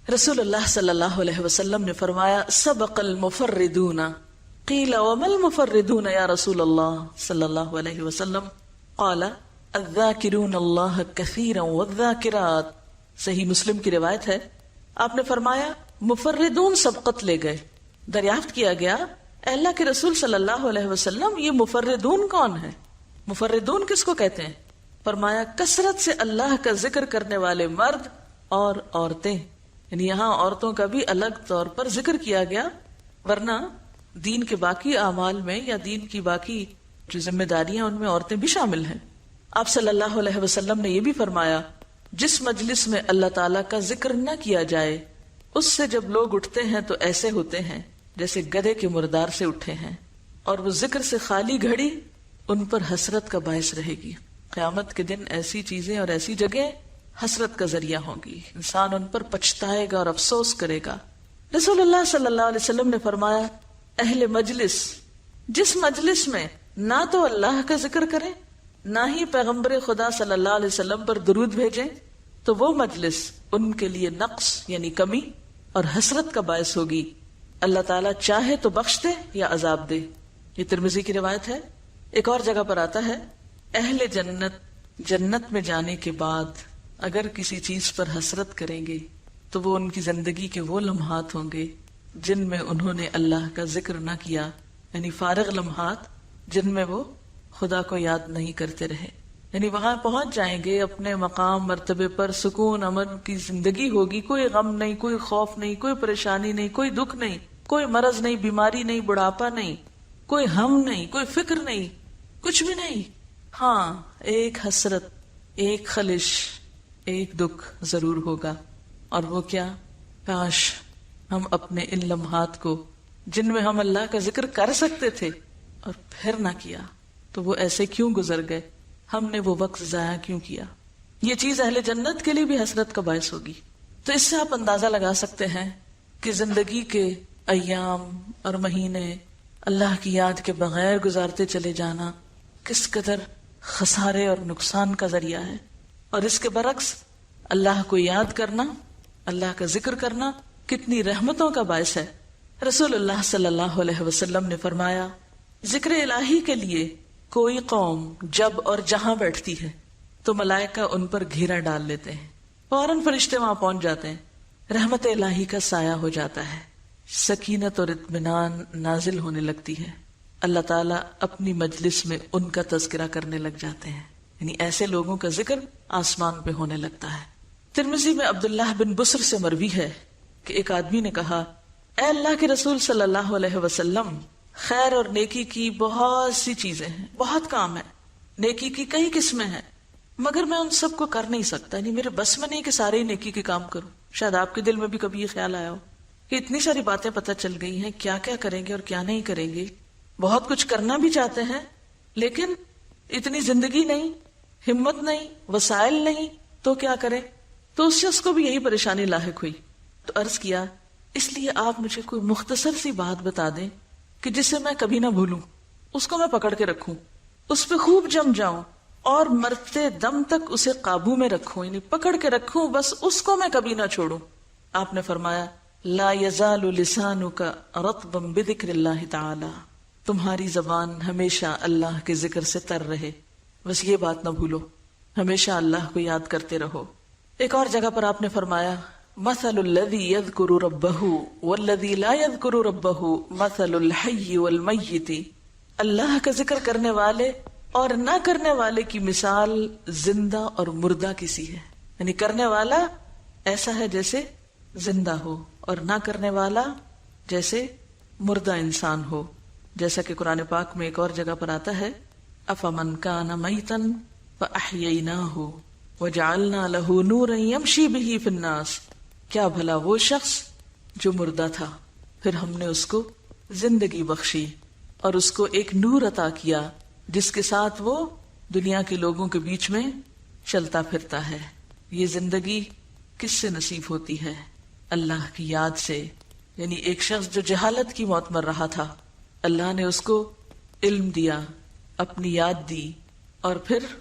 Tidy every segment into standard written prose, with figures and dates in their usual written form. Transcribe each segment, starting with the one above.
رسول اللہ صلی اللہ علیہ وسلم نے فرمایا سبق المفردون قیل وما المفردون یا رسول اللہ صلی اللہ علیہ وسلم قال الذاکرون اللہ کثیرا والذاکرات. صحیح مسلم کی روایت ہے. آپ نے فرمایا مفردون سبقت لے گئے. دریافت کیا گیا اے اللہ کے رسول صلی اللہ علیہ وسلم یہ مفردون کون ہے؟ مفردون کس کو کہتے ہیں؟ فرمایا کثرت سے اللہ کا ذکر کرنے والے مرد اور عورتیں. یعنی یہاں عورتوں کا بھی الگ طور پر ذکر کیا گیا، ورنہ دین کے باقی اعمال میں یا دین کی باقی جو ذمہ داریاں ان میں عورتیں بھی شامل ہیں. آپ صلی اللہ علیہ وسلم نے یہ بھی فرمایا جس مجلس میں اللہ تعالیٰ کا ذکر نہ کیا جائے اس سے جب لوگ اٹھتے ہیں تو ایسے ہوتے ہیں جیسے گدھے کے مردار سے اٹھے ہیں، اور وہ ذکر سے خالی گھڑی ان پر حسرت کا باعث رہے گی. قیامت کے دن ایسی چیزیں اور ایسی جگہ حسرت کا ذریعہ ہوں گی، انسان ان پر پچھتائے گا اور افسوس کرے گا. رسول اللہ صلی اللہ علیہ وسلم نے فرمایا اہل مجلس جس مجلس میں نہ تو اللہ کا ذکر کرے نہ ہی پیغمبر خدا صلی اللہ علیہ وسلم پر درود بھیجیں تو وہ مجلس ان کے لیے نقص یعنی کمی اور حسرت کا باعث ہوگی. اللہ تعالیٰ چاہے تو بخش دے یا عذاب دے. یہ ترمذی کی روایت ہے. ایک اور جگہ پر آتا ہے اہل جنت میں جانے کے بعد اگر کسی چیز پر حسرت کریں گے تو وہ ان کی زندگی کے وہ لمحات ہوں گے جن میں انہوں نے اللہ کا ذکر نہ کیا، یعنی فارغ لمحات جن میں وہ خدا کو یاد نہیں کرتے رہے. یعنی وہاں پہنچ جائیں گے اپنے مقام مرتبے پر، سکون امن کی زندگی ہوگی، کوئی غم نہیں، کوئی خوف نہیں، کوئی پریشانی نہیں، کوئی دکھ نہیں، کوئی مرض نہیں، بیماری نہیں، بڑھاپا نہیں، کوئی ہم نہیں، کوئی فکر نہیں، کچھ بھی نہیں. ہاں ایک حسرت، ایک خلش، ایک دکھ ضرور ہوگا، اور وہ کیا؟ کاش ہم اپنے ان لمحات کو جن میں ہم اللہ کا ذکر کر سکتے تھے اور پھر نہ کیا تو وہ ایسے کیوں گزر گئے، ہم نے وہ وقت ضائع کیوں کیا. یہ چیز اہل جنت کے لیے بھی حسرت کا باعث ہوگی. تو اس سے آپ اندازہ لگا سکتے ہیں کہ زندگی کے ایام اور مہینے اللہ کی یاد کے بغیر گزارتے چلے جانا کس قدر خسارے اور نقصان کا ذریعہ ہے، اور اس کے برعکس اللہ کو یاد کرنا، اللہ کا ذکر کرنا کتنی رحمتوں کا باعث ہے. رسول اللہ صلی اللہ علیہ وسلم نے فرمایا ذکر الہی کے لیے کوئی قوم جب اور جہاں بیٹھتی ہے تو ملائکہ ان پر گھیرا ڈال لیتے ہیں، فوراً فرشتے وہاں پہنچ جاتے ہیں، رحمت الہی کا سایہ ہو جاتا ہے، سکینت اور اطمینان نازل ہونے لگتی ہے. اللہ تعالیٰ اپنی مجلس میں ان کا تذکرہ کرنے لگ جاتے ہیں، یعنی ایسے لوگوں کا ذکر آسمان پہ ہونے لگتا ہے. ترمذی میں عبداللہ بن بسر سے مروی ہے کہ ایک آدمی نے کہا اے اللہ کے رسول صلی اللہ علیہ وسلم، خیر اور نیکی کی بہت سی چیزیں ہیں، بہت کام ہے، نیکی کی کئی قسمیں ہیں، مگر میں ان سب کو کر نہیں سکتا، یعنی میرے بس میں نہیں کہ سارے نیکی کے کام کروں. شاید آپ کے دل میں بھی کبھی یہ خیال آیا ہو کہ اتنی ساری باتیں پتہ چل گئی ہیں، کیا کیا کریں گے اور کیا نہیں کریں گے، بہت کچھ کرنا بھی چاہتے ہیں لیکن اتنی زندگی نہیں، ہمت نہیں، وسائل نہیں، تو کیا کریں. تو اس شخص کو بھی یہی پریشانی لاحق ہوئی. تو عرض کیا اس لیے آپ مجھے کوئی مختصر سی بات بتا دیں کہ جسے میں کبھی نہ بھولوں، اس کو میں پکڑ کے رکھوں، اس پہ خوب جم جاؤں اور مرتے دم تک اسے قابو میں رکھوں، یعنی پکڑ کے رکھوں، بس اس کو میں کبھی نہ چھوڑوں. آپ نے فرمایا لا یزال لسانک رطبا بذکر اللہ تعالی، تمہاری زبان ہمیشہ اللہ کے ذکر سے تر رہے، بس یہ بات نہ بھولو، ہمیشہ اللہ کو یاد کرتے رہو. ایک اور جگہ پر آپ نے فرمایا مثل الذی یذکر ربہ والذی لا یذکر ربہ مثل الحی والمیت، اللہ کا ذکر کرنے والے اور نہ کرنے والے کی مثال زندہ اور مردہ کسی ہے. یعنی کرنے والا ایسا ہے جیسے زندہ ہو اور نہ کرنے والا جیسے مردہ انسان ہو. جیسا کہ قرآن پاک میں ایک اور جگہ پر آتا ہے افمن کان میتا فاحییناہ وجعلنا له نورا یمشی بہ فی الناس، کیا بھلا وہ شخص جو مردہ تھا پھر ہم نے اس کو زندگی بخشی اور اس کو ایک نور عطا کیا جس کے ساتھ وہ دنیا کے لوگوں کے بیچ میں چلتا پھرتا ہے. یہ زندگی کس سے نصیب ہوتی ہے؟ اللہ کی یاد سے. یعنی ایک شخص جو جہالت کی موت مر رہا تھا، اللہ نے اس کو علم دیا، اپنی یاد دی، اور پھر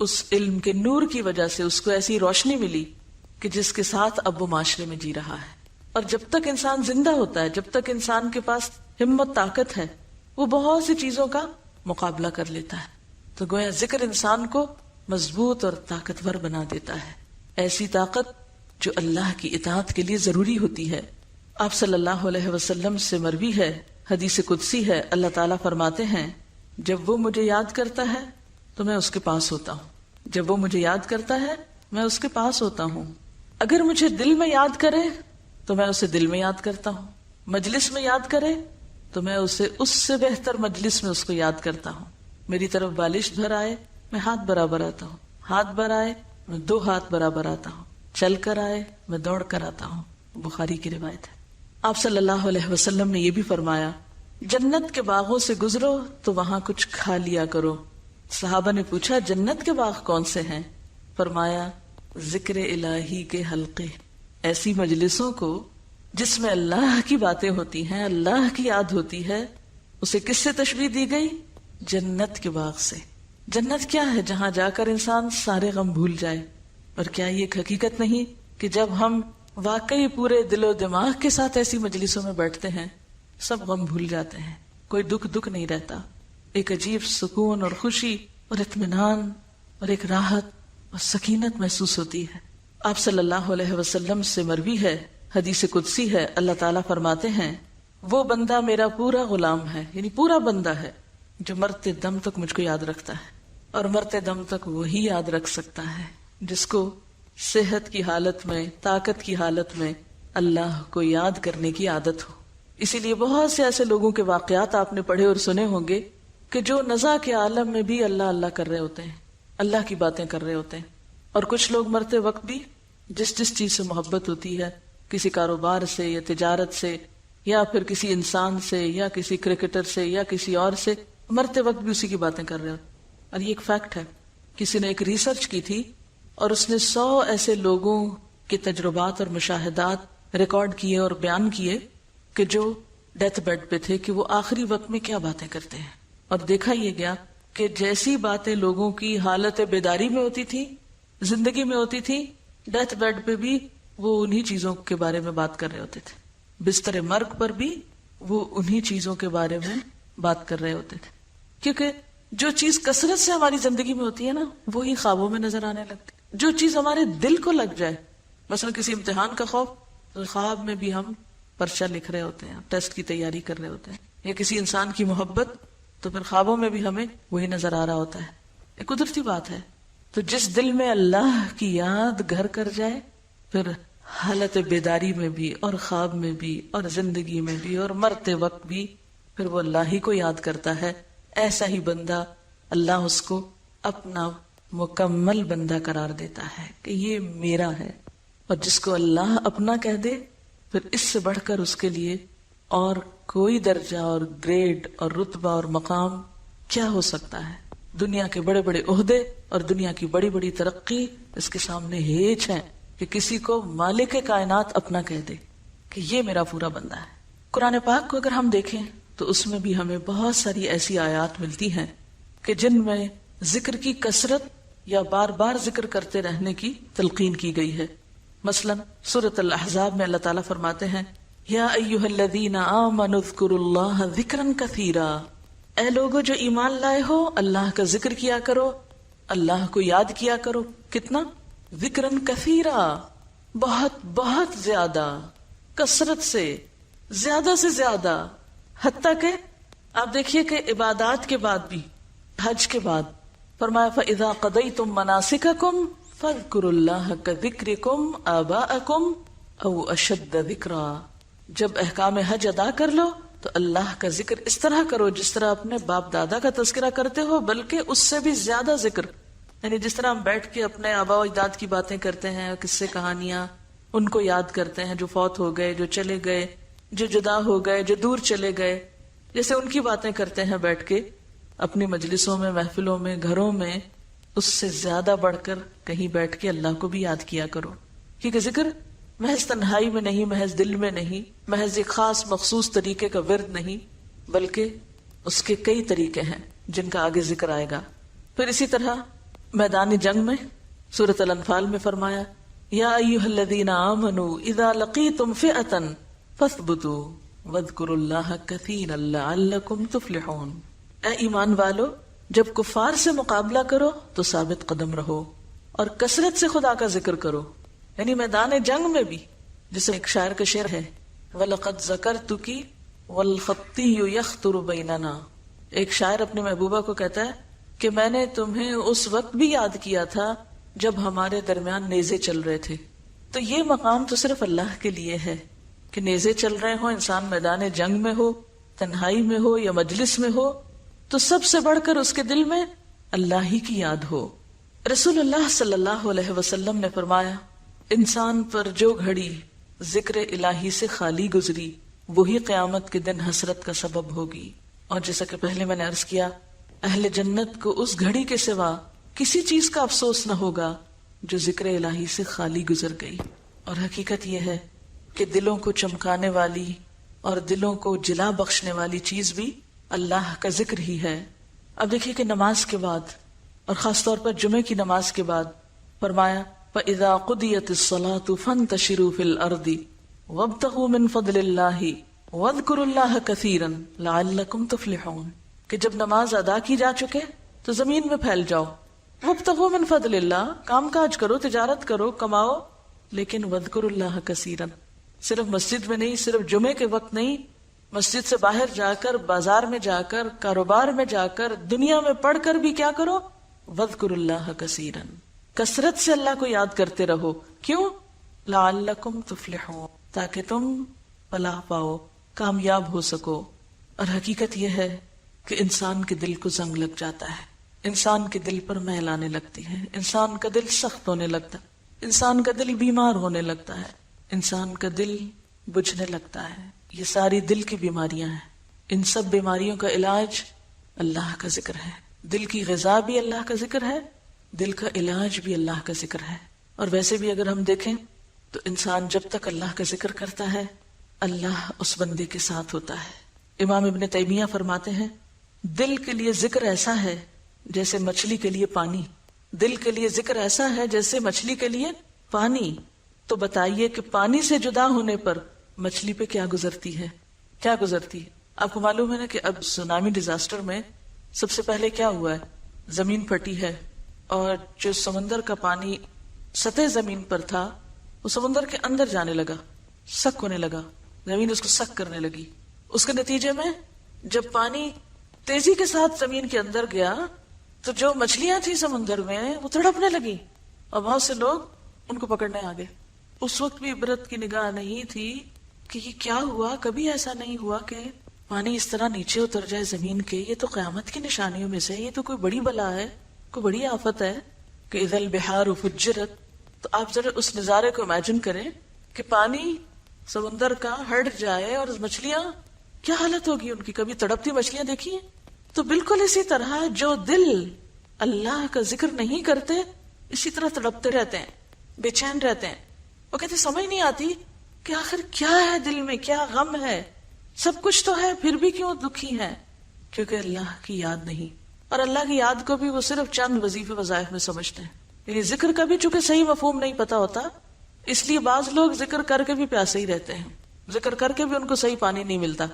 اس علم کے نور کی وجہ سے اس کو ایسی روشنی ملی کہ جس کے ساتھ اب وہ معاشرے میں جی رہا ہے. اور جب تک انسان زندہ ہوتا ہے، جب تک انسان کے پاس ہمت طاقت ہے، وہ بہت سی چیزوں کا مقابلہ کر لیتا ہے. تو گویا ذکر انسان کو مضبوط اور طاقتور بنا دیتا ہے، ایسی طاقت جو اللہ کی اطاعت کے لیے ضروری ہوتی ہے. آپ صلی اللہ علیہ وسلم سے مروی ہے، حدیث قدسی ہے، اللہ تعالیٰ فرماتے ہیں جب وہ مجھے یاد کرتا ہے تو میں اس کے پاس ہوتا ہوں. جب وہ مجھے یاد کرتا ہے میں اس کے پاس ہوتا ہوں. اگر مجھے دل میں یاد کرے تو میں اسے دل میں یاد کرتا ہوں. مجلس میں یاد کرے تو میں اسے اس سے بہتر مجلس میں اس کو یاد کرتا ہوں. میری طرف بالش بھر آئے میں ہاتھ برابر آتا ہوں، ہاتھ بھر آئے میں 2 ہاتھ برابر آتا ہوں، چل کر آئے میں دوڑ کر آتا ہوں. بخاری کی روایت ہے. آپ صلی اللہ علیہ وسلم نے یہ بھی فرمایا جنت کے باغوں سے گزرو تو وہاں کچھ کھا لیا کرو. صحابہ نے پوچھا جنت کے باغ کون سے ہیں؟ فرمایا ذکر الہی کے حلقے، ایسی مجلسوں کو جس میں اللہ کی باتیں ہوتی ہیں، اللہ کی یاد ہوتی ہے. اسے کس سے تشبیہ دی گئی؟ جنت کے باغ سے. جنت کیا ہے؟ جہاں جا کر انسان سارے غم بھول جائے. اور کیا یہ ایک حقیقت نہیں کہ جب ہم واقعی پورے دل و دماغ کے ساتھ ایسی مجلسوں میں بیٹھتے ہیں سب غم بھول جاتے ہیں، کوئی دکھ نہیں رہتا. ایک عجیب سکون اور خوشی اور اطمینان اور ایک راحت اور سکینت محسوس ہوتی ہے. آپ صلی اللہ علیہ وسلم سے مروی ہے، حدیث قدسی ہے، اللہ تعالیٰ فرماتے ہیں وہ بندہ میرا پورا غلام ہے، یعنی پورا بندہ ہے جو مرتے دم تک مجھ کو یاد رکھتا ہے. اور مرتے دم تک وہی یاد رکھ سکتا ہے جس کو صحت کی حالت میں، طاقت کی حالت میں اللہ کو یاد کرنے کی عادت ہو. اسی لیے بہت سے ایسے لوگوں کے واقعات آپ نے پڑھے اور سنے ہوں گے کہ جو نزع کے عالم میں بھی اللہ اللہ کر رہے ہوتے ہیں، اللہ کی باتیں کر رہے ہوتے ہیں. اور کچھ لوگ مرتے وقت بھی جس چیز سے محبت ہوتی ہے، کسی کاروبار سے یا تجارت سے یا پھر کسی انسان سے یا کسی کرکٹر سے یا کسی اور سے، مرتے وقت بھی اسی کی باتیں کر رہے ہوتے. اور یہ ایک فیکٹ ہے. کسی نے ایک ریسرچ کی تھی اور اس نے 100 ایسے لوگوں کے تجربات اور مشاہدات ریکارڈ کیے اور بیان کیے کہ جو ڈیتھ بیڈ پہ تھے کہ وہ آخری وقت میں کیا باتیں کرتے ہیں. اور دیکھا یہ گیا کہ جیسی باتیں لوگوں کی حالت بیداری میں ہوتی تھی، زندگی میں ہوتی تھی، ڈیتھ بیڈ پہ بھی وہ انہی چیزوں کے بارے میں بات کر رہے ہوتے تھے. بستر مرگ پر بھی وہ انہی چیزوں کے بارے میں بات کر رہے ہوتے تھے. کیونکہ جو چیز کثرت سے ہماری زندگی میں ہوتی ہے نا، وہی خوابوں میں نظر آنے لگتی. جو چیز ہمارے دل کو لگ جائے، مثلا کسی امتحان کا خوف، تو خواب میں بھی ہم پرچہ لکھ رہے ہوتے ہیں، ٹیسٹ کی تیاری کر رہے ہوتے ہیں. یا کسی انسان کی محبت، تو پھر خوابوں میں بھی ہمیں وہی نظر آ رہا ہوتا ہے. ایک قدرتی بات ہے. تو جس دل میں اللہ کی یاد گھر کر جائے، پھر حالت بیداری میں بھی اور خواب میں بھی اور زندگی میں بھی اور مرتے وقت بھی پھر وہ اللہ ہی کو یاد کرتا ہے. ایسا ہی بندہ اللہ اس کو اپنا مکمل بندہ قرار دیتا ہے کہ یہ میرا ہے. اور جس کو اللہ اپنا کہہ دے، پھر اس سے بڑھ کر اس کے لیے اور کوئی درجہ اور گریڈ اور رتبہ اور مقام کیا ہو سکتا ہے. دنیا کے بڑے بڑے عہدے اور دنیا کی بڑی بڑی ترقی اس کے سامنے ہیچ ہے کہ کسی کو مالک کائنات اپنا کہہ دے کہ یہ میرا پورا بندہ ہے. قرآن پاک کو اگر ہم دیکھیں تو اس میں بھی ہمیں بہت ساری ایسی آیات ملتی ہیں کہ جن میں ذکر کی کثرت یا بار بار ذکر کرتے رہنے کی تلقین کی گئی ہے. مثلا سورۃ الاحزاب میں اللہ تعالیٰ فرماتے ہیں یا ایھا الذین آمنوا اذکروا اللہ ذکرا کثیرا، اے لوگو جو ایمان لائے ہو اللہ کا ذکر کیا کرو، اللہ کو یاد کیا کرو. کتنا؟ ذکرا کثیرا، بہت بہت زیادہ، کثرت سے، زیادہ سے زیادہ. حتیٰ کہ آپ دیکھیے کہ عبادات کے بعد بھی، حج کے بعد فرمایا فَإِذَا قَضَيْتُم مَّنَاسِكَكُمْ فَاذْكُرُوا اللَّهَ كَذِكْرِكُمْ آبَاءَكُمْ أَوْ أَشَدَّ ذِكْرًا. جب احکام حج ادا کر لو تو اللہ کا ذکر اس طرح کرو جس طرح اپنے باپ دادا کا تذکرہ کرتے ہو، بلکہ اس سے بھی زیادہ ذکر. یعنی جس طرح ہم بیٹھ کے اپنے آباء و اجداد کی باتیں کرتے ہیں، قصے کہانیاں ان کو یاد کرتے ہیں جو فوت ہو گئے، جو چلے گئے، جو جدا ہو گئے، جو دور چلے گئے، جیسے ان کی باتیں کرتے ہیں بیٹھ کے اپنی مجلسوں میں، محفلوں میں، گھروں میں، اس سے زیادہ بڑھ کر کہیں بیٹھ کے اللہ کو بھی یاد کیا کرو. کیونکہ ذکر محض تنہائی میں نہیں، محض دل میں نہیں، محض ایک خاص مخصوص طریقے کا ورد نہیں، بلکہ اس کے کئی طریقے ہیں جن کا آگے ذکر آئے گا. پھر اسی طرح میدان جنگ میں سورۃ الانفال میں فرمایا یا ایھا الذین آمنوا اذا لقیتم فئۃ فاثبتوا واذکروا اللہ کثیرا لعلکم تفلحون. اے ایمان والو، جب کفار سے مقابلہ کرو تو ثابت قدم رہو اور کثرت سے خدا کا ذکر کرو. یعنی میدان جنگ میں بھی، جسے ایک شاعر کا شعر ہے، وَلَقَدْ ذَكَرْتُكِ وَالْخَطِّيُّ يَخْطُرُ بَيْنَنَا. ایک شاعر اپنے محبوبہ کو کہتا ہے کہ میں نے تمہیں اس وقت بھی یاد کیا تھا جب ہمارے درمیان نیزے چل رہے تھے. تو یہ مقام تو صرف اللہ کے لیے ہے کہ نیزے چل رہے ہوں، انسان میدان جنگ میں ہو، تنہائی میں ہو یا مجلس میں ہو، تو سب سے بڑھ کر اس کے دل میں اللہ ہی کی یاد ہو. رسول اللہ صلی اللہ علیہ وسلم نے فرمایا، انسان پر جو گھڑی ذکر الہی سے خالی گزری وہی قیامت کے دن حسرت کا سبب ہوگی. اور جیسا کہ پہلے میں نے عرض کیا، اہل جنت کو اس گھڑی کے سوا کسی چیز کا افسوس نہ ہوگا جو ذکر الہی سے خالی گزر گئی. اور حقیقت یہ ہے کہ دلوں کو چمکانے والی اور دلوں کو جلا بخشنے والی چیز بھی اللہ کا ذکر ہی ہے. اب دیکھیے کہ نماز کے بعد، اور خاص طور پر جمعے کی نماز کے بعد فرمایا فَإِذَا قُضِيَتِ الصَّلَاةُ فَانْتَشِرُوا فِي الْأَرْضِ وَابْتَغُوا مِنْ فَضْلِ اللَّهِ وَاذْكُرُوا اللَّهَ كَثِيرًا لَعَلَّكُمْ تُفْلِحُونَ. کہ جب نماز ادا کی جا چکے تو زمین میں پھیل جاؤ. وَابْتَغُوا مِنْ فَضْلِ اللَّهِ، کام کاج کرو، تجارت کرو، کماؤ، لیکن وَاذْكُرُوا اللَّهَ كَثِيرًا. صرف مسجد میں نہیں، صرف جمعے کے وقت نہیں، مسجد سے باہر جا کر، بازار میں جا کر، کاروبار میں جا کر، دنیا میں پڑھ کر بھی کیا کرو؟ وَاذْكُرُوا اللَّهَ كَثِيرًا. کثرت سے اللہ کو یاد کرتے رہو. کیوں؟ لَعَلَّكُمْ تُفْلِحُونَ، تاکہ تم فلاح پاؤ، کامیاب ہو سکو. اور حقیقت یہ ہے کہ انسان کے دل کو زنگ لگ جاتا ہے، انسان کے دل پر میل آنے لگتی ہے، انسان کا دل سخت ہونے لگتا ہے، انسان کا دل بیمار ہونے لگتا ہے، انسان کا دل بجھنے لگتا ہے. یہ ساری دل کی بیماریاں ہیں. ان سب بیماریوں کا علاج اللہ کا ذکر ہے. دل کی غذا بھی اللہ کا ذکر ہے، دل کا علاج بھی اللہ کا ذکر ہے. اور ویسے بھی اگر ہم دیکھیں تو انسان جب تک اللہ کا ذکر کرتا ہے اللہ اس بندے کے ساتھ ہوتا ہے. امام ابن تیمیہ فرماتے ہیں دل کے لیے ذکر ایسا ہے جیسے مچھلی کے لیے پانی. دل کے لیے ذکر ایسا ہے جیسے مچھلی کے لیے پانی. تو بتائیے کہ پانی سے جدا ہونے پر مچھلی پہ کیا گزرتی ہے، کیا گزرتی ہے. آپ کو معلوم ہے نا کہ اب سونامی ڈیزاسٹر میں سب سے پہلے کیا ہوا ہے؟ زمین پھٹی ہے اور جو سمندر کا پانی سطح زمین پر تھا وہ سمندر کے اندر جانے لگا، سک ہونے لگا، زمین اس کو سک کرنے لگی. اس کے نتیجے میں جب پانی تیزی کے ساتھ زمین کے اندر گیا تو جو مچھلیاں تھیں سمندر میں وہ تڑپنے لگی اور بہت سے لوگ ان کو پکڑنے آ گئے. اس وقت بھی عبرت کی نگاہ نہیں تھی کہ یہ کیا ہوا. کبھی ایسا نہیں ہوا کہ پانی اس طرح نیچے اتر جائے زمین کے. یہ تو قیامت کی نشانیوں میں سے، یہ تو کوئی بڑی بلا ہے، کوئی بڑی آفت ہے کہ اذا البحار فجرت. تو آپ ذرا اس نظارے کو امیجن کریں کہ پانی سمندر کا ہٹ جائے اور مچھلیاں کیا حالت ہوگی ان کی. کبھی تڑپتی مچھلیاں دیکھی ہیں؟ تو بالکل اسی طرح جو دل اللہ کا ذکر نہیں کرتے اسی طرح تڑپتے رہتے ہیں، بے چین رہتے ہیں. وہ کہتے سمجھ نہیں آتی کہ آخر کیا ہے دل میں، کیا غم ہے. سب کچھ تو ہے پھر بھی کیوں دکھی ہے؟ کیونکہ اللہ کی یاد نہیں. اور اللہ کی یاد کو بھی وہ صرف چند وظیفے وظائف میں سمجھتے ہیں. یعنی ذکر کا بھی چونکہ صحیح مفہوم نہیں پتا ہوتا، اس لیے بعض لوگ ذکر کر کے بھی پیاسے ہی رہتے ہیں، ذکر کر کے بھی ان کو صحیح پانی نہیں ملتا.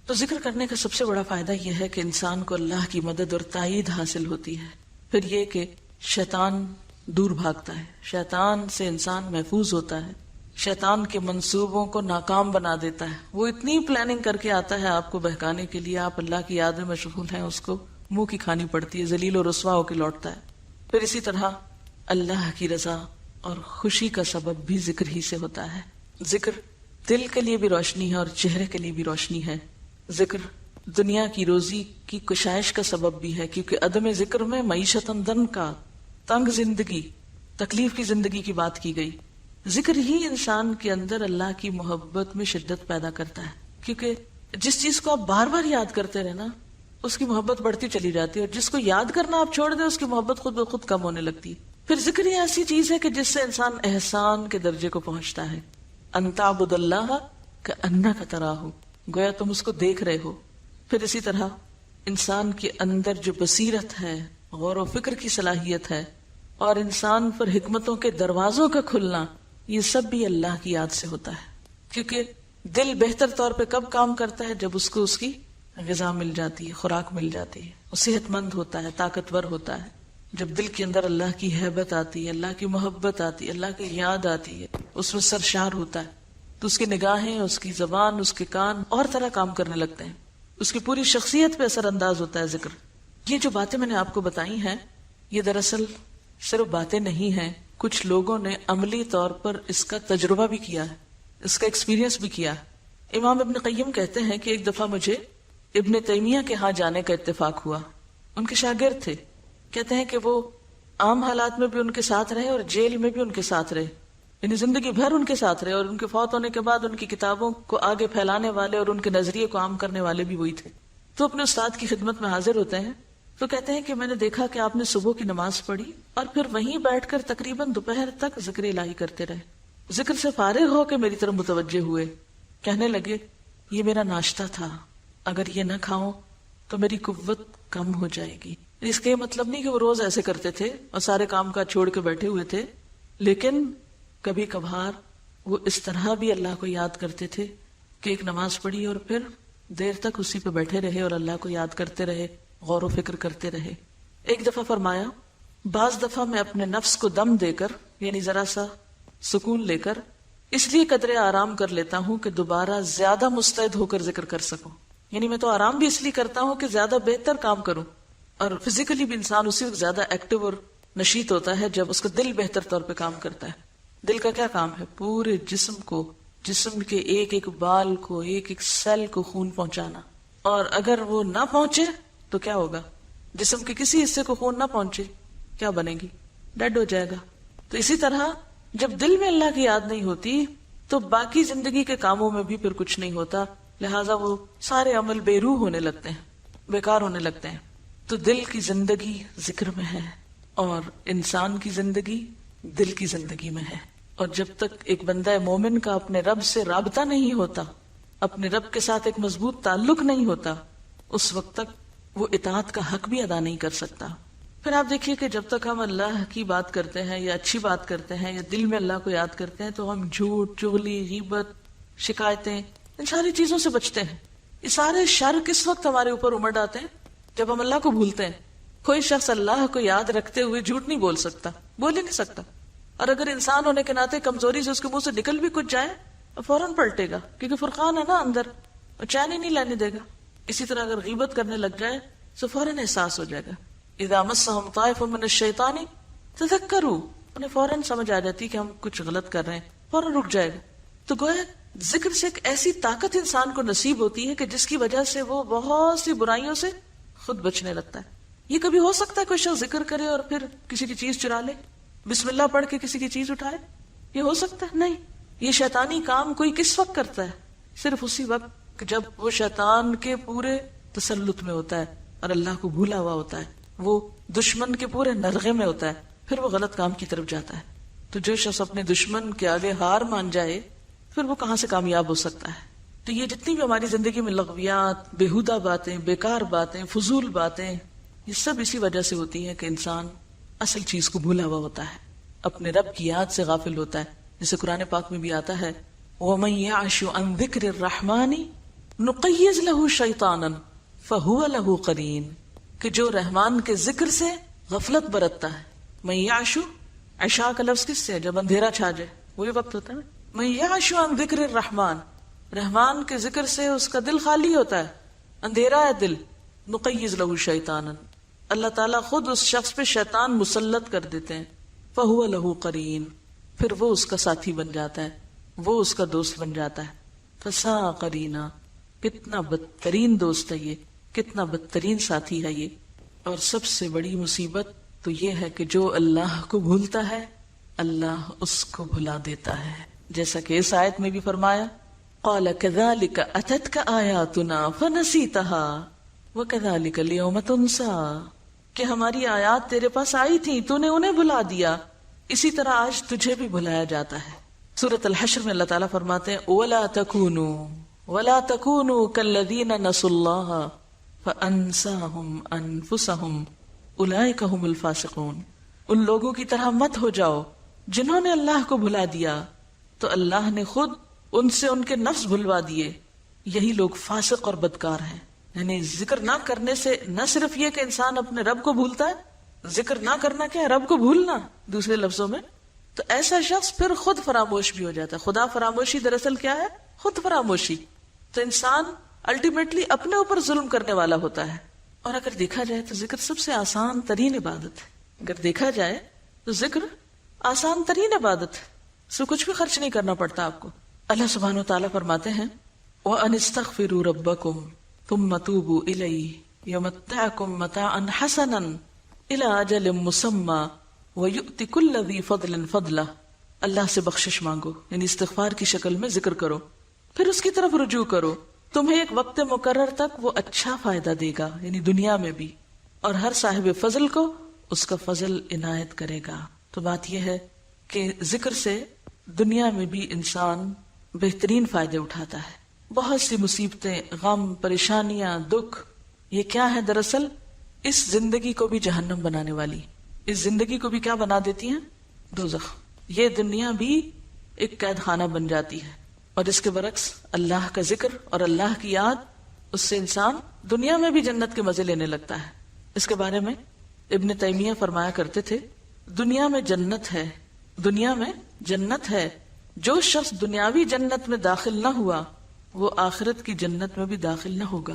تو ذکر کرنے کا سب سے بڑا فائدہ یہ ہے کہ انسان کو اللہ کی مدد اور تائید حاصل ہوتی ہے. پھر یہ کہ شیطان دور بھاگتا ہے، شیطان سے انسان محفوظ ہوتا ہے، شیطان کے منصوبوں کو ناکام بنا دیتا ہے. وہ اتنی پلاننگ کر کے آتا ہے آپ کو بہکانے کے لیے، آپ اللہ کی یاد میں مشغول ہیں، اس کو منہ کی کھانی پڑتی ہے، ذلیل و رسوا ہو کے لوٹتا ہے. پھر اسی طرح اللہ کی رضا اور خوشی کا سبب بھی ذکر ہی سے ہوتا ہے. ذکر دل کے لیے بھی روشنی ہے اور چہرے کے لیے بھی روشنی ہے. ذکر دنیا کی روزی کی کشائش کا سبب بھی ہے، کیونکہ عدم ذکر میں معیشت دن کا، تنگ زندگی، تکلیف کی زندگی کی بات کی گئی. ذکر ہی انسان کے اندر اللہ کی محبت میں شدت پیدا کرتا ہے، کیونکہ جس چیز کو آپ بار بار یاد کرتے رہے نا اس کی محبت بڑھتی چلی جاتی ہے، اور جس کو یاد کرنا آپ چھوڑ دیں اس کی محبت خود بخود کم ہونے لگتی ہے. پھر ذکر ہی ایسی چیز ہے کہ جس سے انسان احسان کے درجے کو پہنچتا ہے. ان تعبد اللہ کأنک تراہ، گویا تم اس کو دیکھ رہے ہو. پھر اسی طرح انسان کے اندر جو بصیرت ہے، غور و فکر کی صلاحیت ہے، اور انسان پر حکمتوں کے دروازوں کا کھلنا، یہ سب بھی اللہ کی یاد سے ہوتا ہے. کیونکہ دل بہتر طور پہ کب کام کرتا ہے؟ جب اس کو اس کی غذا مل جاتی ہے، خوراک مل جاتی ہے، وہ صحت مند ہوتا ہے، طاقتور ہوتا ہے. جب دل کے اندر اللہ کی ہیبت آتی ہے، اللہ کی محبت آتی ہے، اللہ کی یاد آتی ہے، اس میں سرشار ہوتا ہے، تو اس کی نگاہیں، اس کی زبان، اس کے کان اور طرح کام کرنے لگتے ہیں. اس کی پوری شخصیت پہ اثر انداز ہوتا ہے ذکر. یہ جو باتیں میں نے آپ کو بتائی ہیں، یہ دراصل صرف باتیں نہیں ہیں. کچھ لوگوں نے عملی طور پر اس کا تجربہ بھی کیا ہے، اس کا ایکسپیرینس بھی کیا ہے. امام ابن قیم کہتے ہیں کہ ایک دفعہ مجھے ابن تیمیہ کے ہاں جانے کا اتفاق ہوا. ان کے شاگرد تھے. کہتے ہیں کہ وہ عام حالات میں بھی ان کے ساتھ رہے اور جیل میں بھی ان کے ساتھ رہے، یعنی زندگی بھر ان کے ساتھ رہے، اور ان کے فوت ہونے کے بعد ان کی کتابوں کو آگے پھیلانے والے اور ان کے نظریے کو عام کرنے والے بھی وہی تھے. تو اپنے استاد کی خدمت میں حاضر ہوتے ہیں تو کہتے ہیں کہ میں نے دیکھا کہ آپ نے صبح کی نماز پڑھی اور پھر وہیں بیٹھ کر تقریباً دوپہر تک ذکر الہی کرتے رہے. ذکر سے فارغ ہو کے میری طرف متوجہ ہوئے. کہنے لگے یہ میرا ناشتہ تھا، اگر یہ نہ کھاؤں تو میری قوت کم ہو جائے گی. اس کا یہ مطلب نہیں کہ وہ روز ایسے کرتے تھے اور سارے کام کاج چھوڑ کے بیٹھے ہوئے تھے، لیکن کبھی کبھار وہ اس طرح بھی اللہ کو یاد کرتے تھے کہ ایک نماز پڑھی اور پھر دیر تک اسی پہ بیٹھے رہے اور اللہ کو یاد کرتے رہے، غور و فکر کرتے رہے. ایک دفعہ فرمایا بعض دفعہ میں اپنے نفس کو دم دے کر، یعنی ذرا سا سکون لے کر، اس لیے قدرے آرام کر لیتا ہوں کہ دوبارہ زیادہ مستعد ہو کر ذکر کر سکوں. یعنی میں تو آرام بھی اس لیے کرتا ہوں کہ زیادہ بہتر کام کروں. اور فزیکلی بھی انسان اسی وقت زیادہ ایکٹیو اور نشیط ہوتا ہے جب اس کا دل بہتر طور پہ کام کرتا ہے. دل کا کیا کام ہے؟ پورے جسم کو، جسم کے ایک ایک بال کو، ایک ایک سیل کو خون پہنچانا. اور اگر وہ نہ پہنچے تو کیا ہوگا؟ جسم کے کسی حصے کو خون نہ پہنچے کیا بنے گی؟ ڈیڈ ہو جائے گا. تو اسی طرح جب دل میں اللہ کی یاد نہیں ہوتی تو باقی زندگی کے کاموں میں بھی پھر کچھ نہیں ہوتا. لہٰذا وہ سارے عمل بے روح ہونے لگتے ہیں، بیکار ہونے لگتے ہیں. تو دل کی زندگی ذکر میں ہے اور انسان کی زندگی دل کی زندگی میں ہے. اور جب تک ایک بندہ مومن کا اپنے رب سے رابطہ نہیں ہوتا، اپنے رب کے ساتھ ایک مضبوط تعلق نہیں ہوتا، اس وقت تک وہ اطاعت کا حق بھی ادا نہیں کر سکتا. پھر آپ دیکھیے کہ جب تک ہم اللہ کی بات کرتے ہیں یا اچھی بات کرتے ہیں یا دل میں اللہ کو یاد کرتے ہیں تو ہم جھوٹ، چغلی، غیبت، شکایتیں، ان ساری چیزوں سے بچتے ہیں. یہ سارے شر کس وقت ہمارے اوپر امڑ آتے ہیں؟ جب ہم اللہ کو بھولتے ہیں. کوئی شخص اللہ کو یاد رکھتے ہوئے جھوٹ نہیں بول سکتا، بول ہی نہیں سکتا. اور اگر انسان ہونے کے ناطے کمزوری سے اس کے منہ سے نکل بھی کچھ جائے فوراً پلٹے گا، کیونکہ فرقان ہے نا اندر، اور چین ہی نہیں لینے دے گا. اسی طرح اگر غیبت کرنے لگ جائے تو فوراً احساس ہو جائے گا. اذا مسهم طائف من الشیطان تذکروا، انہیں فوراً سمجھ آ جاتی کہ ہم کچھ غلط کر رہے ہیں، فوراً رک جائے گا. تو گویا ذکر سے ایک ایسی طاقت انسان کو نصیب ہوتی ہے کہ جس کی وجہ سے وہ بہت سی برائیوں سے خود بچنے لگتا ہے. یہ کبھی ہو سکتا ہے کوئی شخص ذکر کرے اور پھر کسی کی چیز چرا لے، بسم اللہ پڑھ کے کسی کی چیز اٹھائے؟ یہ ہو سکتا ہے؟ نہیں. یہ شیطانی کام کوئی کس وقت کرتا ہے؟ صرف اسی وقت جب وہ شیطان کے پورے تسلط میں ہوتا ہے اور اللہ کو بھولا ہوا ہوتا ہے، وہ دشمن کے پورے نرغے میں ہوتا ہے، پھر وہ غلط کام کی طرف جاتا ہے. تو جو شخص اپنے دشمن کے آگے ہار مان جائے پھر وہ کہاں سے کامیاب ہو سکتا ہے؟ تو یہ جتنی بھی ہماری زندگی میں لغویات، بےہودہ باتیں، بیکار باتیں، فضول باتیں، یہ سب اسی وجہ سے ہوتی ہیں کہ انسان اصل چیز کو بھولا ہوا ہوتا ہے، اپنے رب کی یاد سے غافل ہوتا ہے. جسے قرآن پاک میں بھی آتا ہے وَمَن يَعْشُ عَن ذِكْرِ الرَّحْمَنِ نُقَيِّضْ لَهُ شَيْطَانًا فَهُوَ لَهُ قَرِينٌ، کہ جو رحمان کے ذکر سے غفلت برتتا ہے. من يعش، عشاء کا لفظ کس سے؟ جب اندھیرا چھا جائے وہی وقت ہوتا ہے نا. من يعش عن ذکر الرحمن، رحمان کے ذکر سے اس کا دل خالی ہوتا ہے، اندھیرا ہے دل. نقیض له شیطانا، اللہ تعالیٰ خود اس شخص پہ شیطان مسلط کر دیتے ہیں. فهو له قرین، پھر وہ اس کا ساتھی بن جاتا ہے، وہ اس کا دوست بن جاتا ہے. فسا قرینا، کتنا بدترین دوست ہے یہ، کتنا بدترین ساتھی ہے یہ. اور سب سے بڑی مصیبت تو یہ ہے کہ جو اللہ کو بھولتا ہے اللہ اس کو بھلا دیتا ہے. جیسا کہ اس آیت میں بھی فرمایا قال كذلك اتتك آیاتنا فنسیتها وكذلك اليوم تنسى، کہ ہماری آیات تیرے پاس آئی تھی تو نے انہیں بھلا دیا، اسی طرح آج تجھے بھی بھلایا جاتا ہے. سورۃ الحشر میں اللہ تعالیٰ فرماتے ہیں وَلَا تَكُونُوا كَالَّذِينَ نَسُوا اللَّهَ فَأَنسَاهُمْ أَنفُسَهُمْ أُولَئِكَ هُمُ الْفَاسِقُونَ، ان لوگوں کی طرح مت ہو جاؤ جنہوں نے اللہ کو بھلا دیا تو اللہ نے خود ان سے ان کے نفس بھلوا دیے. یہی لوگ فاسق اور بدکار ہیں. یعنی ذکر نہ کرنے سے نہ صرف یہ کہ انسان اپنے رب کو بھولتا ہے, ذکر نہ کرنا کیا ہے, رب کو بھولنا دوسرے لفظوں میں. تو ایسا شخص پھر خود فراموش بھی ہو جاتا ہے. خدا فراموشی دراصل کیا ہے؟ خود فراموشی. تو انسان الٹیمیٹلی اپنے اوپر ظلم کرنے والا ہوتا ہے. اور اگر دیکھا جائے تو ذکر سب سے آسان ترین عبادت ہے. اگر دیکھا جائے تو ذکر آسان ترین عبادت ہے, اس میں کچھ بھی خرچ نہیں کرنا پڑتا آپ کو. اللہ سبحانہ وتعالیٰ فرماتے ہیں وَأَنِ اسْتَغْفِرُوا رَبَّكُمْ ثُمَّ تُوبُوا إِلَيْهِ يُمَتِّعْكُمْ مَتَاعًا حَسَنًا إِلَىٰ أَجَلٍ مُّسَمًّى وَيُؤْتِ كُلَّ ذِي فَضْلٍ فَضْلَهُ. اللہ سے بخشش مانگو, یعنی استغفار کی شکل میں ذکر کرو, پھر اس کی طرف رجوع کرو, تمہیں ایک وقت مقرر تک وہ اچھا فائدہ دے گا, یعنی دنیا میں بھی, اور ہر صاحب فضل کو اس کا فضل عنایت کرے گا. تو بات یہ ہے کہ ذکر سے دنیا میں بھی انسان بہترین فائدے اٹھاتا ہے. بہت سی مصیبتیں, غم, پریشانیاں, دکھ, یہ کیا ہے دراصل؟ اس زندگی کو بھی جہنم بنانے والی, اس زندگی کو بھی کیا بنا دیتی ہیں؟ دوزخ. یہ دنیا بھی ایک قید خانہ بن جاتی ہے. اور اس کے برعکس اللہ کا ذکر اور اللہ کی یاد, اس سے انسان دنیا میں بھی جنت کے مزے لینے لگتا ہے. اس کے بارے میں ابن تیمیہ فرمایا کرتے تھے دنیا میں جنت ہے, دنیا میں جنت ہے, جو شخص دنیاوی جنت میں داخل نہ ہوا وہ آخرت کی جنت میں بھی داخل نہ ہوگا.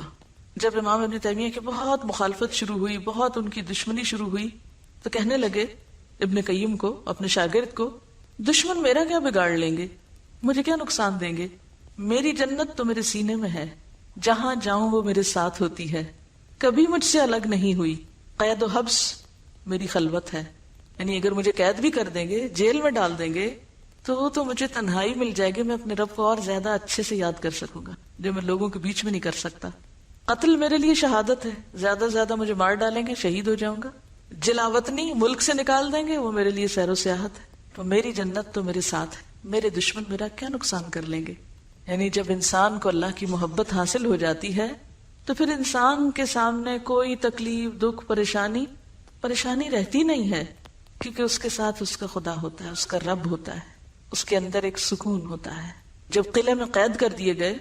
جب امام ابن تیمیہ کی بہت مخالفت شروع ہوئی, بہت ان کی دشمنی شروع ہوئی, تو کہنے لگے ابن قیم کو, اپنے شاگرد کو, دشمن میرا کیا بگاڑ لیں گے, مجھے کیا نقصان دیں گے, میری جنت تو میرے سینے میں ہے, جہاں جاؤں وہ میرے ساتھ ہوتی ہے, کبھی مجھ سے الگ نہیں ہوئی, قید و حبس میری خلوت ہے. یعنی اگر مجھے قید بھی کر دیں گے, جیل میں ڈال دیں گے, تو وہ تو مجھے تنہائی مل جائے گی, میں اپنے رب کو اور زیادہ اچھے سے یاد کر سکوں گا, جو میں لوگوں کے بیچ میں نہیں کر سکتا. قتل میرے لیے شہادت ہے, زیادہ سے زیادہ مجھے مار ڈالیں گے, شہید ہو جاؤں گا. جلاوطنی, ملک سے نکال دیں گے, وہ میرے لیے سیر و سیاحت ہے. تو میری جنت تو میرے ساتھ ہے, میرے دشمن میرا کیا نقصان کر لیں گے. یعنی جب انسان کو اللہ کی محبت حاصل ہو جاتی ہے تو پھر انسان کے سامنے کوئی تکلیف, دکھ, پریشانی رہتی نہیں ہے, کیونکہ اس کے ساتھ اس کا خدا ہوتا ہے, اس کا رب ہوتا ہے, اس کے اندر ایک سکون ہوتا ہے. جب قلعے میں قید کر دیے گئے,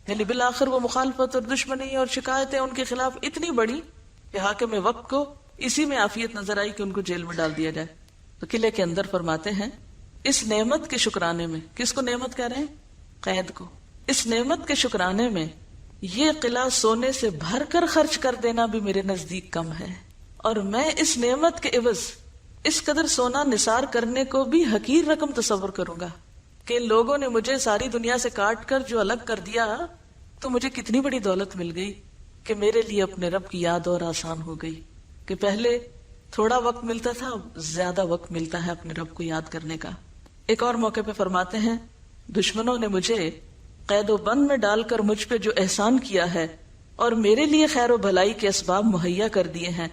یعنی بالآخر وہ مخالفت اور دشمنی اور شکایتیں ان کے خلاف اتنی بڑی کہ حاکم وقت کو اسی میں عافیت نظر آئی کہ ان کو جیل میں ڈال دیا جائے. تو قلعے کے اندر فرماتے ہیں اس نعمت کے شکرانے میں, کس کو نعمت کہہ رہے ہیں؟ قید کو. اس نعمت کے شکرانے میں یہ قلعہ سونے سے بھر کر خرچ کر دینا بھی میرے نزدیک کم ہے, اور میں اس نعمت کے عوض اس قدر سونا نثار کرنے کو بھی حقیر رقم تصور کروں گا کہ لوگوں نے مجھے ساری دنیا سے کاٹ کر جو الگ کر دیا, تو مجھے کتنی بڑی دولت مل گئی کہ میرے لیے اپنے رب کی یاد اور آسان ہو گئی, کہ پہلے تھوڑا وقت ملتا تھا, زیادہ وقت ملتا ہے اپنے رب کو یاد کرنے کا. ایک اور موقع پہ فرماتے ہیں دشمنوں نے مجھے قید و بند میں ڈال کر مجھ پہ جو احسان کیا ہے اور میرے لیے خیر و بھلائی کے اسباب مہیا کر دیے ہیں,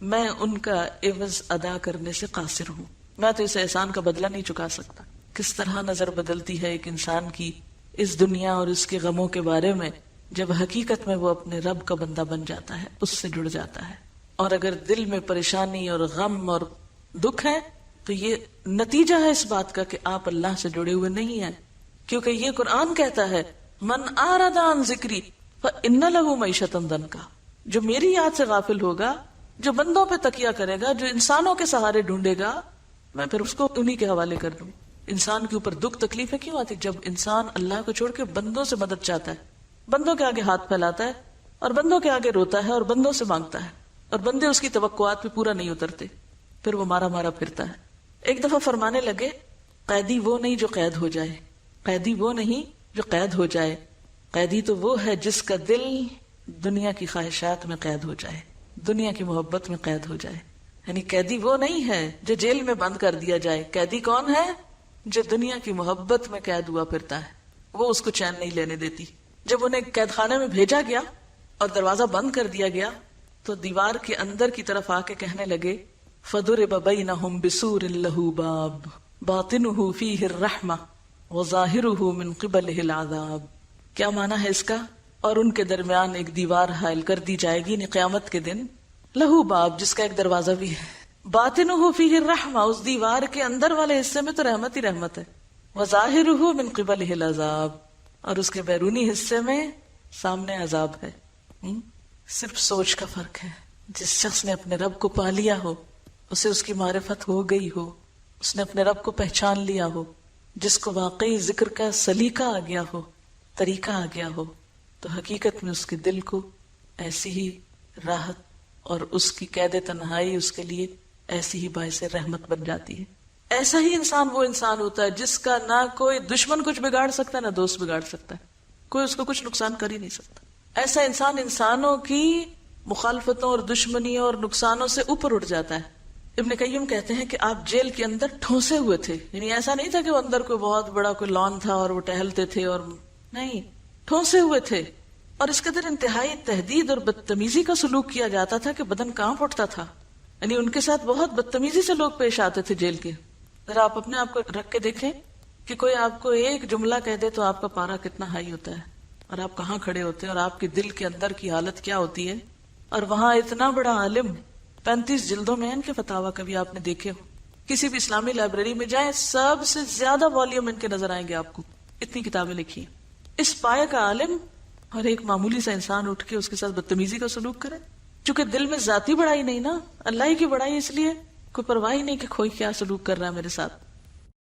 میں ان کا عوض ادا کرنے سے قاصر ہوں, میں تو اس احسان کا بدلہ نہیں چکا سکتا. کس طرح نظر بدلتی ہے ایک انسان کی اس دنیا اور اس کے غموں کے بارے میں جب حقیقت میں وہ اپنے رب کا بندہ بن جاتا ہے, اس سے جڑ جاتا ہے. اور اگر دل میں پریشانی اور غم اور دکھ ہے تو یہ نتیجہ ہے اس بات کا کہ آپ اللہ سے جڑے ہوئے نہیں ہیں, کیونکہ یہ قرآن کہتا ہے من اعرض عن ذکری فإن له معیشۃ ضنکا, جو میری یاد سے غافل ہوگا, جو بندوں پہ تکیہ کرے گا, جو انسانوں کے سہارے ڈھونڈے گا, میں پھر اس کو انہی کے حوالے کر دوں. انسان کے اوپر دکھ تکلیفیں کیوں آتی؟ جب انسان اللہ کو چھوڑ کے بندوں سے مدد چاہتا ہے, بندوں کے آگے ہاتھ پھیلاتا ہے, اور بندوں کے آگے روتا ہے, اور بندوں سے مانگتا ہے, اور بندے اس کی توقعات پہ پورا نہیں اترتے, پھر وہ مارا مارا پھرتا ہے. ایک دفعہ فرمانے لگے قیدی وہ نہیں جو قید ہو جائے, قیدی وہ نہیں جو قید ہو جائے, قیدی تو وہ ہے جس کا دل دنیا کی خواہشات میں قید ہو جائے, دنیا کی محبت میں قید ہو جائے. یعنی قیدی وہ نہیں ہے جو جیل میں بند کر دیا جائے, قیدی کون ہے؟ جو دنیا کی محبت میں قید ہوا پھرتا ہے, وہ اس کو چین نہیں لینے دیتی. جب انہیں قید خانے میں بھیجا گیا اور دروازہ بند کر دیا گیا تو دیوار کے اندر کی طرف آ کے کہنے لگے فَضُرِبَ بَيْنَهُمْ بِسُورٍ لَهُ بَابٌ بَاطِنُهُ فِيهِ الرَّحْمَةُ وَظَاهِرُهُ مِنْ قِبَلِهِ الْعَذَابُ. کیا معنی ہے اس کا؟ اور ان کے درمیان ایک دیوار حائل کر دی جائے گی قیامت کے دن, لہو باب, جس کا ایک دروازہ بھی ہے, باطنہ فیہ الرحمہ, اس دیوار کے اندر والے حصے میں تو رحمت ہی رحمت ہے, وظاہرہ من قبلہ العذاب، اور اس کے بیرونی حصے میں سامنے عذاب ہے۔ صرف سوچ کا فرق ہے۔ جس شخص نے اپنے رب کو پا لیا ہو، اسے اس کی معرفت ہو گئی ہو، اس نے اپنے رب کو پہچان لیا ہو، جس کو واقعی ذکر کا سلیقہ آ گیا ہو، طریقہ آ گیا ہو، تو حقیقت میں اس کے دل کو ایسی ہی راحت اور اس کی قید تنہائی اس کے لیے ایسی ہی باعث رحمت بن جاتی ہے۔ ایسا ہی انسان وہ انسان ہوتا ہے جس کا نہ کوئی دشمن کچھ بگاڑ سکتا ہے، نہ دوست بگاڑ سکتا ہے، کوئی اس کو کچھ نقصان کر ہی نہیں سکتا۔ ایسا انسان انسانوں کی مخالفتوں اور دشمنیوں اور نقصانوں سے اوپر اٹھ جاتا ہے۔ ابن قیم کہتے ہیں کہ آپ جیل کے اندر ٹھونسے ہوئے تھے، یعنی ایسا نہیں تھا کہ وہ اندر کوئی بہت بڑا کوئی لان تھا اور وہ ٹہلتے تھے، اور نہیں، ٹھونسے ہوئے تھے، اور اس کے اندر انتہائی تہدید اور بدتمیزی کا سلوک کیا جاتا تھا کہ بدن کانپ اٹھتا تھا۔ یعنی ان کے ساتھ بہت بدتمیزی سے لوگ پیش آتے تھے جیل کے۔ ذرا آپ اپنے آپ کو رکھ کے دیکھیں کہ کوئی آپ کو ایک جملہ کہہ دے تو آپ کا پارا کتنا ہائی ہوتا ہے، اور آپ کہاں کھڑے ہوتے ہیں، اور آپ کے دل کے اندر کی حالت کیا ہوتی ہے۔ اور وہاں اتنا بڑا عالم، 35 جلدوں میں ان کے فتاوی کبھی آپ نے دیکھے ہو، کسی بھی اسلامی لائبریری میں جائیں سب سے زیادہ والیوم ان کے نظر آئیں گے آپ کو، اتنی کتابیں لکھی ہیں۔ اس پائے کا عالم اور ایک معمولی سا انسان اٹھ کے اس کے ساتھ بدتمیزی کا سلوک کرے، چونکہ دل میں ذاتی بڑائی نہیں نا، اللہ ہی کی بڑائی، اس لیے کوئی پرواہ نہیں کہ کوئی کیا سلوک کر رہا ہے میرے ساتھ۔